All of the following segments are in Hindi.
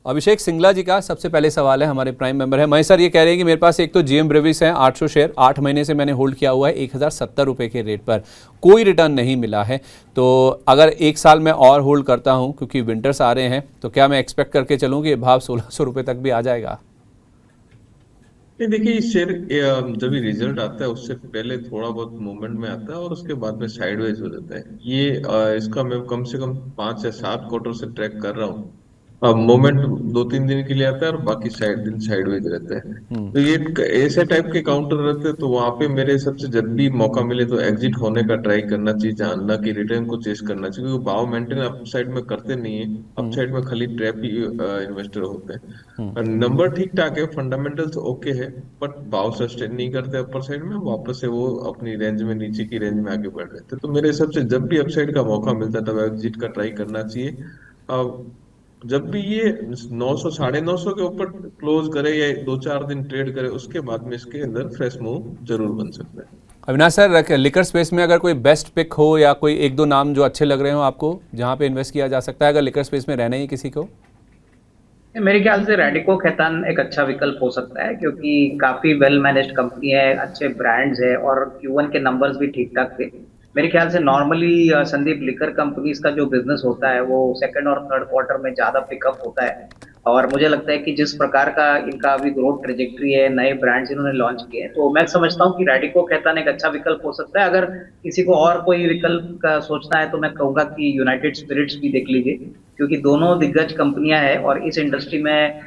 अभिषेक सिंगला जी का सबसे पहले सवाल है, हमारे प्राइम मेंबर है महेश सर। ये कह रहे हैं कि मेरे पास एक तो जीएम ब्रेविस है 800 शेयर, 8 महीने से मैंने होल्ड किया हुआ है 1070 रुपये के रेट पर, कोई रिटर्न नहीं मिला है। तो अगर एक साल में और होल्ड करता हूँ, क्योंकि विंटर्स आ रहे हैं, तो क्या मैं एक्सपेक्ट करके चलूँ कि भाव 1600 रुपये तक भी आ जाएगा? नहीं, देखिए इस शेयर जब ये रिजल्ट आता है उससे पहले थोड़ा बहुत मूवमेंट में आता है और उसके बाद में साइडवेज हो जाता है। ये इसका मैं कम से कम 5 या 7 क्वार्टर से ट्रैक कर रहा हूँ। अब मोमेंट 2-3 दिन के लिए आता है और बाकी साइड दिन साइडवेज रहता है। तो ये ऐसे टाइप के काउंटर रहते हैं, तो वहां पे मेरे हिसाब से जब भी मौका मिले तो एग्जिट होने का ट्राई करना चाहिए, जानना कि रिटर्न को चेस करना चाहिए, क्योंकि भाव मेंटेन अप साइड में करते नहीं है। अप साइड में खाली ट्रैप ही इन्वेस्टर होते हैं। नंबर ठीक ठाक है, फंडामेंटल्स ओके है, बट भाव सस्टेन नहीं करते अपर साइड में, वापस से वो अपनी रेंज में नीचे की रेंज में आगे बढ़ रहे थे। तो मेरे हिसाब से जब भी अपसाइड का मौका मिलता है तब एग्जिट का ट्राई करना चाहिए। जब भी ये 900 950 के ऊपर क्लोज करे या 2-4 दिन ट्रेड करे, उसके बाद में इसके अंदर फ्रेश मूव जरूर बन सकता है। अविनाश सर, लिकर स्पेस में अगर कोई बेस्ट पिक हो या कोई एक दो नाम जो अच्छे लग रहे हो आपको, जहाँ पे इन्वेस्ट किया जा सकता है अगर लिकर स्पेस में रहना ही किसी को? मेरे ख्याल से रैडिको खैतान एक अच्छा विकल्प हो सकता है, क्योंकि काफी वेल मैनेज्ड कंपनी है, अच्छे ब्रांड्स है और Q1 के नंबर्स भी ठीक ठाक थे। मेरे ख्याल से नॉर्मली संदीप, लिकर कंपनीज का जो बिजनेस होता है वो सेकंड और थर्ड क्वार्टर में ज्यादा पिकअप होता है। और मुझे लगता है कि जिस प्रकार का इनका अभी ग्रोथ ट्रेजेक्ट्री है, नए ब्रांड्स इन्होंने लॉन्च किए हैं, तो मैं समझता हूँ कि रैडिको खैतान एक अच्छा विकल्प हो सकता है। अगर किसी को और कोई विकल्प का सोचना है तो मैं कहूंगा कि यूनाइटेड स्पिरिट्स भी देख लीजिए, क्योंकि दोनों दिग्गज कंपनियां हैं और इस इंडस्ट्री में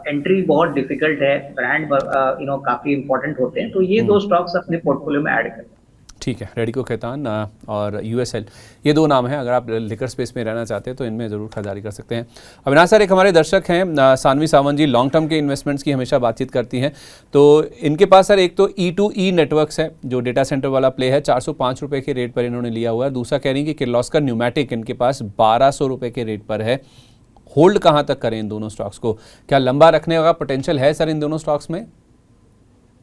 एंट्री बहुत डिफिकल्ट है। ब्रांड काफी इंपॉर्टेंट होते हैं, तो ये दो स्टॉक्स अपने पोर्टफोलियो में ऐड करें। ठीक है, रेडिको खैतान और यूएसएल, ये दो नाम हैं। अगर आप लिकर स्पेस में रहना चाहते हैं तो इनमें ज़रूर खरीदारी कर सकते हैं। अविनाश सर, एक हमारे दर्शक हैं सानवी सावंत जी, लॉन्ग टर्म के इन्वेस्टमेंट्स की हमेशा बातचीत करती हैं। तो इनके पास सर एक तो E2E नेटवर्क्स है, जो डेटा सेंटर वाला प्ले है, 405 रुपये के रेट पर इन्होंने लिया हुआ है। दूसरा कह रही है कि किर्लोस्कर न्यूमेटिक इनके पास 1200 रुपये के रेट पर है। होल्ड कहाँ तक करें इन दोनों स्टॉक्स को? क्या लंबा रखने का पोटेंशियल है सर इन दोनों स्टॉक्स में?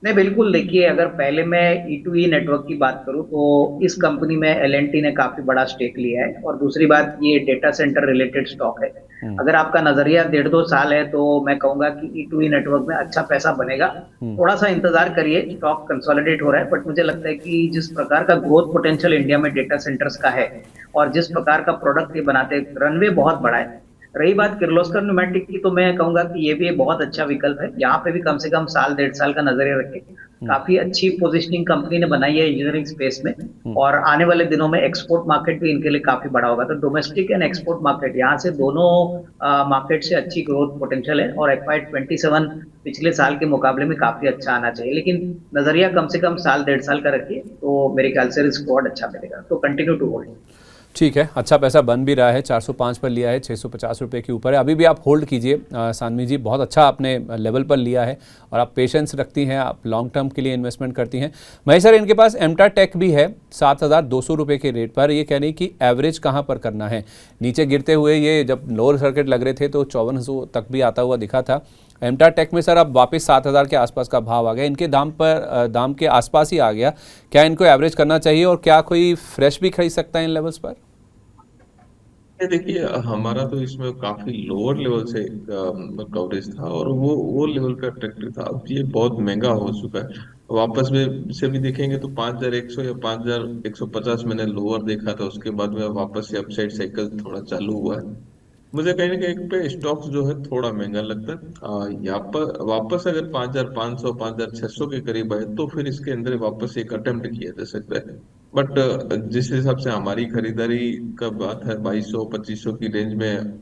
नहीं, बिल्कुल। देखिए, अगर पहले मैं E2E नेटवर्क की बात करूं तो इस कंपनी में L&T ने काफी बड़ा स्टेक लिया है, और दूसरी बात, ये डेटा सेंटर रिलेटेड स्टॉक है। अगर आपका नजरिया 1.5-2 साल है तो मैं कहूंगा कि E2E नेटवर्क में अच्छा पैसा बनेगा। थोड़ा सा इंतजार करिए, स्टॉक कंसोलिडेट हो रहा है, बट मुझे लगता है कि जिस प्रकार का ग्रोथ पोटेंशियल इंडिया में डेटा सेंटर्स का है और जिस प्रकार का प्रोडक्ट ये बनाते हैं, रनवे बहुत बड़ा है। रही बात किर्लोस्कर न्यूमेटिक की, तो मैं कहूंगा कि ये भी एक बहुत अच्छा विकल्प है। यहाँ पे भी कम से कम साल 1.5 साल का नजरिया रखें। काफी अच्छी पोजीशनिंग कंपनी ने बनाई है इंजीनियरिंग स्पेस में, और आने वाले दिनों में एक्सपोर्ट मार्केट भी इनके लिए काफी बड़ा होगा। तो डोमेस्टिक एंड एक्सपोर्ट मार्केट, यहाँ से दोनों मार्केट से अच्छी ग्रोथ पोटेंशियल है, और FY27 पिछले साल के मुकाबले में काफी अच्छा आना चाहिए। लेकिन नजरिया कम से कम साल 1.5 साल का रखिए, तो मेरे ख्याल से रिस्क बहुत अच्छा मिलेगा। तो कंटिन्यू टू होल्ड। ठीक है, अच्छा पैसा बन भी रहा है, 405 पर लिया है, 650 रुपये के ऊपर है। अभी भी आप होल्ड कीजिए सानवी जी, बहुत अच्छा आपने लेवल पर लिया है और आप पेशेंस रखती हैं, आप लॉन्ग टर्म के लिए इन्वेस्टमेंट करती हैं। महेश सर, इनके पास एमटा टेक भी है 7200 रुपये के रेट पर। ये कह रही कि एवरेज कहाँ पर करना है? नीचे गिरते हुए ये जब लोअर सर्किट लग रहे थे तो 5400 तक भी आता हुआ दिखा था। एमटा टेक में सर अब वापस 7000 के आसपास का भाव आ गया, इनके दाम के आसपास ही आ गया। क्या इनको एवरेज करना चाहिए और क्या कोई फ्रेश भी खरीद सकता है इन लेवल्स पर? ये देखिए, हमारा तो इसमें काफी लोअर लेवल से कवरेज था और वो लेवल पे अट्रैक्टिव था। अब ये बहुत महंगा हो चुका है। वापस में से भी देखेंगे तो 5100 या 5150 मैंने लोअर देखा था, उसके बाद में वापस से अपसाइड साइकिल थोड़ा चालू हुआ है। मुझे कहीं ना कहीं पे स्टॉक्स जो है थोड़ा महंगा लगता है। यहाँ पर वापस अगर 5500 5600 के करीब है तो फिर इसके अंदर वापस एक अटेम्प्ट किया जा सकता है। बट जिस हिसाब से हमारी खरीदारी का बात है 2200 2500 की रेंज में,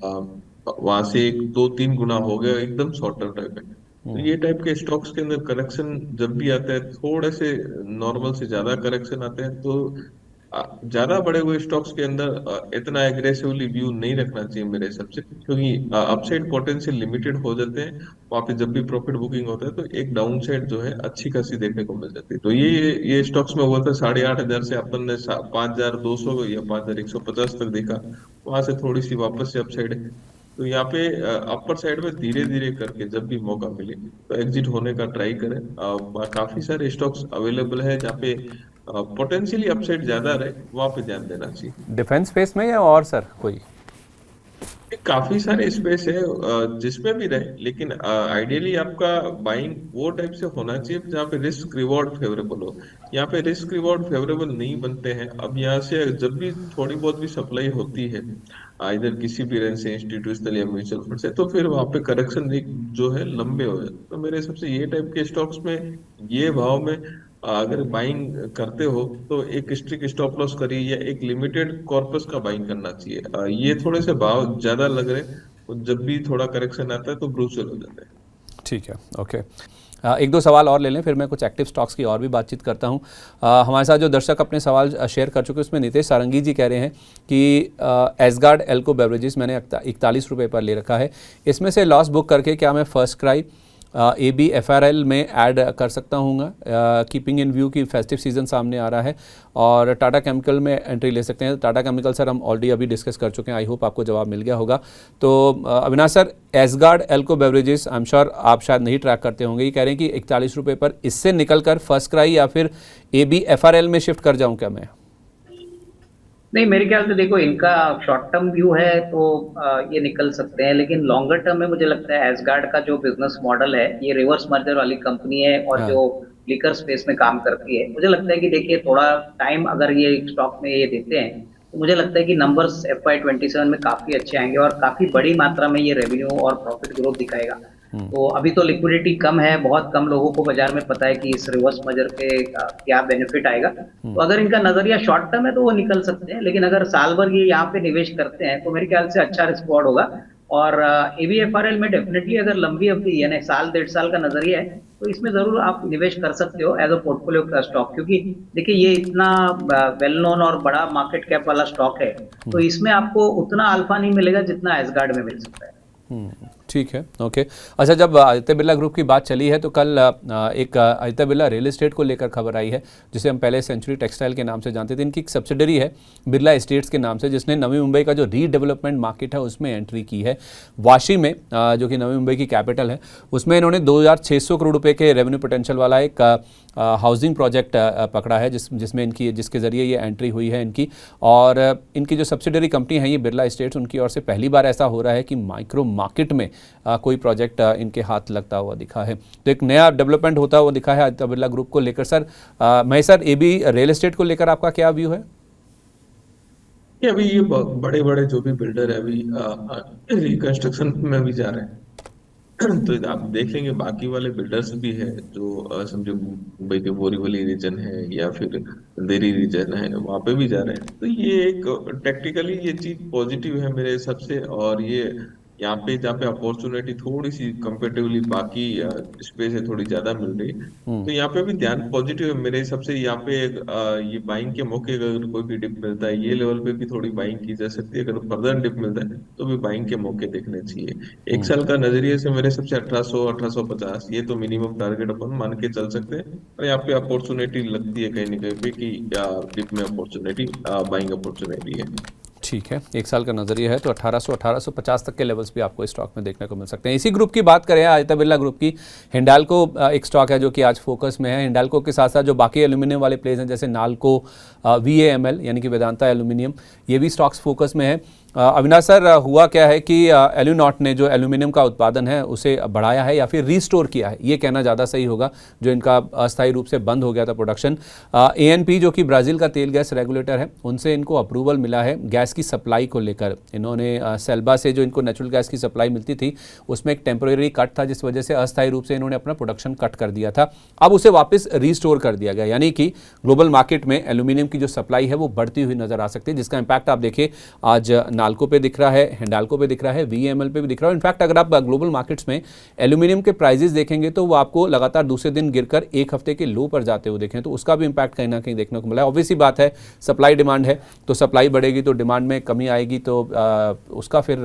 वहां से 1 2 3 गुना हो गया एकदम शॉर्ट टर्म टाइप में। तो ये टाइप के स्टॉक्स के अंदर करेक्शन जब भी आता है, थोड़े से नॉर्मल से ज्यादा करेक्शन आते हैं, तो ज्यादा बड़े हुए स्टॉक्स के अंदर इतना एग्रेसिवली व्यू नहीं रखना चाहिए मेरे हिसाब से, क्योंकि अपसाइड पोटेंशियल लिमिटेड हो जाते हैं। वहां पे जब भी प्रॉफिट बुकिंग होता है तो एक डाउन साइड जो है अच्छी खासी देखने को मिल जाती है। तो ये स्टॉक्स में हुआ था 8500 से अपन ने 5200 या 5150 तक देखा, वहां से थोड़ी सी वापस से अपसाइड है। तो यहाँ पे अपर साइड में धीरे धीरे करके जब भी मौका मिले तो एग्जिट होने का ट्राई करें। काफी सारे स्टॉक्स अवेलेबल है जहाँ पे पोटेंशियली अपसाइड ज्यादा रहे, वहां पे ध्यान देना चाहिए। डिफेंस स्पेस में या और सर कोई? काफी सारे स्पेस है जिसमें भी रहे, लेकिन आइडियली आपका बाइंग वो टाइप से होना चाहिए जहाँ पे रिस्क रिवॉर्ड फेवरेबल हो। यहाँ पे रिस्क रिवॉर्ड फेवरेबल नहीं बनते हैं। अब यहाँ से जब भी थोड़ी बहुत भी सप्लाई होती है इधर किसी भी रेंज से, इंस्टीट्यूशनल या म्यूचुअल फंड से, तो फिर वहाँ पे करेक्शन जो है लंबे हो जाते हैं। तो मेरे हिसाब से ये टाइप के स्टॉक्स में, ये भाव में अगर बाइंग करते हो तो एक स्ट्रिक्ट स्टॉप लॉस करिए या एक लिमिटेड कॉर्पस का बाइंग करना चाहिए। ये थोड़े से भाव ज्यादा लग रहे हैं, तो जब भी थोड़ा करेक्शन आता है तो ब्रूचल हो जाता है। ठीक है, ओके। एक दो सवाल और ले लें, फिर मैं कुछ एक्टिव स्टॉक्स की और भी बातचीत करता हूँ। हमारे साथ जो दर्शक अपने सवाल शेयर कर चुके हैं उसमें नितेश सारंगी जी कह रहे हैं कि एसगार्ड एल्को बेवरेजेस मैंने 41 रुपये पर ले रखा है, इसमें से लॉस बुक करके क्या मैं फर्स्ट क्राई ABFRL में ऐड कर सकता हूँ, कीपिंग इन व्यू की फेस्टिव सीजन सामने आ रहा है, और टाटा केमिकल में एंट्री ले सकते हैं। टाटा केमिकल सर हम ऑलरेडी अभी डिस्कस कर चुके हैं, आई होप आपको जवाब मिल गया होगा। तो Avinash sir, Asgard Alco Beverages I am sure आप शायद नहीं ट्रैक करते होंगे, ये कह रहे हैं कि 41 रुपये पर इससे निकल कर फर्स्ट क्राई या फिर ABFRL में शिफ्ट कर जाऊँ क्या मैं? नहीं, मेरे ख्याल से देखो, इनका शॉर्ट टर्म व्यू है तो ये निकल सकते हैं, लेकिन लॉन्गर टर्म में मुझे लगता है एसगार्ड का जो बिजनेस मॉडल है, ये रिवर्स मर्जर वाली कंपनी है और हाँ। जो लिकर स्पेस में काम करती है, मुझे लगता है कि देखिए थोड़ा टाइम अगर ये स्टॉक में ये देते हैं तो मुझे लगता है कि नंबर्स FY27 में काफी अच्छे आएंगे और काफी बड़ी मात्रा में ये रेवेन्यू और प्रॉफिट ग्रोथ दिखाएगा। तो अभी तो लिक्विडिटी कम है, बहुत कम लोगों को बाजार में पता है कि इस रिवर्स मर्जर पे क्या बेनिफिट आएगा। तो अगर इनका नजरिया शॉर्ट टर्म है तो वो निकल सकते हैं, लेकिन अगर साल भर ये यहाँ पे निवेश करते हैं तो मेरे ख्याल से अच्छा रिस्पॉन्ड होगा। और ABFRL में डेफिनेटली अगर लंबी अवधि यानी साल 1.5 साल का नजरिया है तो इसमें जरूर आप निवेश कर सकते हो एज अ पोर्टफोलियो का स्टॉक, क्योंकि देखिए ये इतना वेल नोन और बड़ा मार्केट कैप वाला स्टॉक है, तो इसमें आपको उतना अल्फा नहीं मिलेगा जितना एसगार्ड में मिल सकता है। ठीक है, ओके। अच्छा, जब आदित्य बिरला ग्रुप की बात चली है तो कल एक आदित्य बिरला रियल एस्टेट को लेकर खबर आई है, जिसे हम पहले सेंचुरी टेक्सटाइल के नाम से जानते थे। इनकी एक सब्सिडरी है बिरला एस्टेट्स के नाम से, जिसने नवी मुंबई का जो रीडेवलपमेंट मार्केट है उसमें एंट्री की है। वाशी में जो कि नवी मुंबई की कैपिटल है, उसमें इन्होंने 2600 करोड़ रुपये के रेवेन्यू पोटेंशियल वाला एक हाउसिंग प्रोजेक्ट पकड़ा है, जिसमें जिसके ज़रिए ये एंट्री हुई है इनकी। और इनकी जो सब्सिडरी कंपनी है ये बिरला एस्टेट्स, उनकी ओर से पहली बार ऐसा हो रहा है कि माइक्रो मार्केट में कोई प्रोजेक्ट इनके हाथ लगता हुआ दिखा है। तो एक नया डेवलपमेंट होता हुआ दिखा है आदित्य बिरला ग्रुप को लेकर। Sir Mahesh sir, AB real estate को लेकर आपका क्या व्यू है? ये अभी ये बड़े बड़े जो भी बिल्डर है अभी रिकंस्ट्रक्शन में भी जा रहे हैं। तो आप देख लेंगे बाकी वाले बिल्डर्स भी है जो समझो मुंबई के बोरीवली रीजन है या फिर अंधेरी रीजन है, वहां पे भी जा रहे हैं। तो ये एक टेक्निकली ये चीज पॉजिटिव है मेरे हिसाब से। और ये यहाँ पे जहाँ पे अपॉर्चुनिटी थोड़ी सी कंपेरेटिवली बाकी स्पेस है थोड़ी ज्यादा मिल रही है, तो यहाँ पे भी ध्यान पॉजिटिव है मेरे हिसाब से। यहाँ पे ये बाइंग के मौके अगर कोई भी डिप मिलता है ये लेवल पे भी थोड़ी बाइंग की जा सकती है। अगर फर्दर डिप मिलता है तो भी बाइंग के मौके देखने चाहिए। एक साल का नजरिए से मेरे सबसे 1800 1850 ये तो मिनिमम टारगेट अपन मान के चल सकते हैं। और यहाँ पे अपॉर्चुनिटी लगती है कहीं ना कहीं पे कि डिप में अपॉर्चुनिटी बाइंग अपॉर्चुनिटी है। ठीक है, एक साल का नजरिया है तो 1800 1850 तक के लेवल्स भी आपको स्टॉक में देखने को मिल सकते हैं। इसी ग्रुप की बात करें, आदित्य बिरला ग्रुप की, हिंडाल्को एक स्टॉक है जो कि आज फोकस में है। हिंडाल्को के साथ साथ जो बाकी एल्यूमिनियम वाले प्लेस हैं जैसे नाल्को, VAML यानी कि वेदांता एल्यूमिनियम, ये भी स्टॉक्स फोकस में है। अविनाश सर, हुआ क्या है कि एल्यूनॉट ने जो एल्यूमिनियम का उत्पादन है उसे बढ़ाया है या फिर रीस्टोर किया है, ये कहना ज़्यादा सही होगा, जो इनका अस्थायी रूप से बंद हो गया था प्रोडक्शन। ANP जो कि ब्राज़ील का तेल गैस रेगुलेटर है, उनसे इनको अप्रूवल मिला है गैस की सप्लाई को लेकर। इन्होंने सेल्बा से जो इनको नेचुरल गैस की सप्लाई मिलती थी उसमें एक टेम्प्रेरी कट था, जिस वजह से अस्थायी रूप से इन्होंने अपना प्रोडक्शन कट कर दिया था। अब उसे वापस रीस्टोर कर दिया गया, यानी कि ग्लोबल मार्केट में एल्यूमिनियम की जो सप्लाई है वो बढ़ती हुई नजर आ सकती है, जिसका इंपैक्ट आप देखिए आज नाल्को पे दिख रहा है, हिंडाल्को पे दिख रहा है, VAML पे भी दिख रहा है। इनफैक्ट अगर आप ग्लोबल मार्केट्स में एल्यूमिनियम के प्राइजेस देखेंगे तो वो आपको लगातार दूसरे दिन गिरकर एक हफ्ते के लो पर जाते हुए देखें, तो उसका भी इंपैक्ट कहीं ना कहीं देखने को मिला है। ऑब्वियसली बात है, सप्लाई डिमांड है, तो सप्लाई बढ़ेगी तो डिमांड में कमी आएगी, तो उसका फिर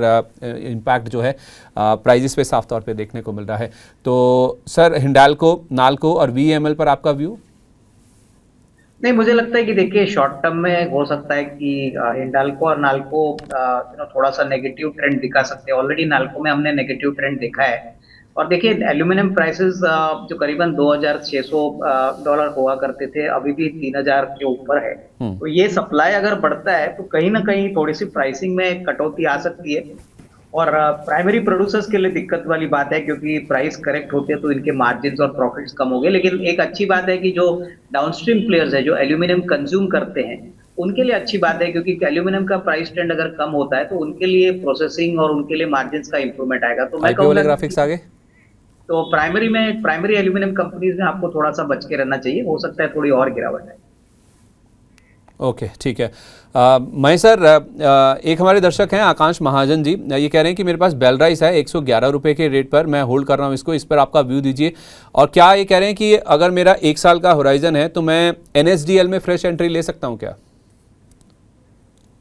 इम्पैक्ट जो है प्राइजेस पे साफ तौर पे देखने को मिल रहा है। तो सर, हिंडाल्को, नाल्को और VAML पर आपका व्यू? नहीं, मुझे लगता है कि देखिए शॉर्ट टर्म में हो सकता है कि हिंडाल्को और नाल्को थोड़ा सा नेगेटिव ट्रेंड दिखा सकते हैं। ऑलरेडी नाल्को में हमने नेगेटिव ट्रेंड देखा है। और देखिए एल्यूमिनियम प्राइसेस जो करीबन $2600 हुआ करते थे, अभी भी 3000 के ऊपर है। तो ये सप्लाई अगर बढ़ता है तो कहीं ना कहीं थोड़ी सी प्राइसिंग में कटौती आ सकती है। और प्राइमरी प्रोड्यूसर्स के लिए दिक्कत वाली बात है, क्योंकि प्राइस करेक्ट होते हैं तो इनके मार्जिन्स और प्रॉफिट्स कम हो गए। लेकिन एक अच्छी बात है कि जो डाउनस्ट्रीम प्लेयर्स है जो एल्यूमिनियम कंज्यूम करते हैं, उनके लिए अच्छी बात है, क्योंकि एल्यूमिनियम का प्राइस ट्रेंड अगर कम होता है तो उनके लिए प्रोसेसिंग और उनके लिए मार्जिन्स का इंप्रूवमेंट आएगा। तो मैं आईपीओ वाले कहूंगा ग्राफिक्स आ कि गए। तो प्राइमरी एल्यूमिनियम कंपनीज में आपको थोड़ा सा बच के रहना चाहिए, हो सकता है थोड़ी और गिरावट है। ओके, ठीक है। महेश सर, एक हमारे दर्शक हैं आकांक्ष महाजन जी, ये कह रहे हैं कि मेरे पास बेल राइस है 111 रुपये के रेट पर, मैं होल्ड कर रहा हूँ इसको, इस पर आपका व्यू दीजिए। और क्या ये कह रहे हैं कि अगर मेरा 1 साल का होराइजन है तो मैं एनएसडीएल में फ्रेश एंट्री ले सकता हूँ क्या?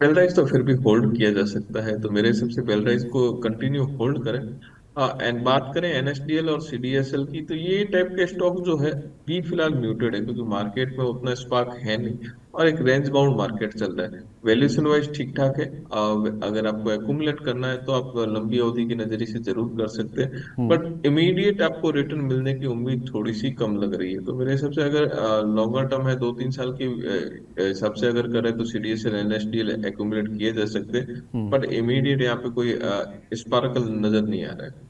बेल राइस तो फिर भी होल्ड किया जा सकता है, तो मेरे हिसाब से बेल राइस को कंटिन्यू होल्ड करें। एंड बात करें एनएसडीएल और सीडीएसएल की, तो ये टाइप के स्टॉक जो है भी फिलहाल म्यूटेड है, क्योंकि मार्केट में उतना स्पार्क है नहीं और एक रेंज बाउंड मार्केट चल रहा है। वैल्यूएशन वाइज ठीक ठाक है। अगर आपको एक्यूमुलेट करना है तो आप लंबी अवधि की नजरिए से जरूर कर सकते हैं, बट इमीडिएट आपको रिटर्न मिलने की उम्मीद थोड़ी सी कम लग रही है। तो मेरे हिसाब से अगर लॉन्गर टर्म है 2-3 साल की हिसाब से अगर करें तो सीडीएसएल एनएसडीएल एक्यूमुलेट किए जा सकते हैं, बट इमीडिएट यहाँ पे कोई स्पार्कल नजर नहीं आ रहा है।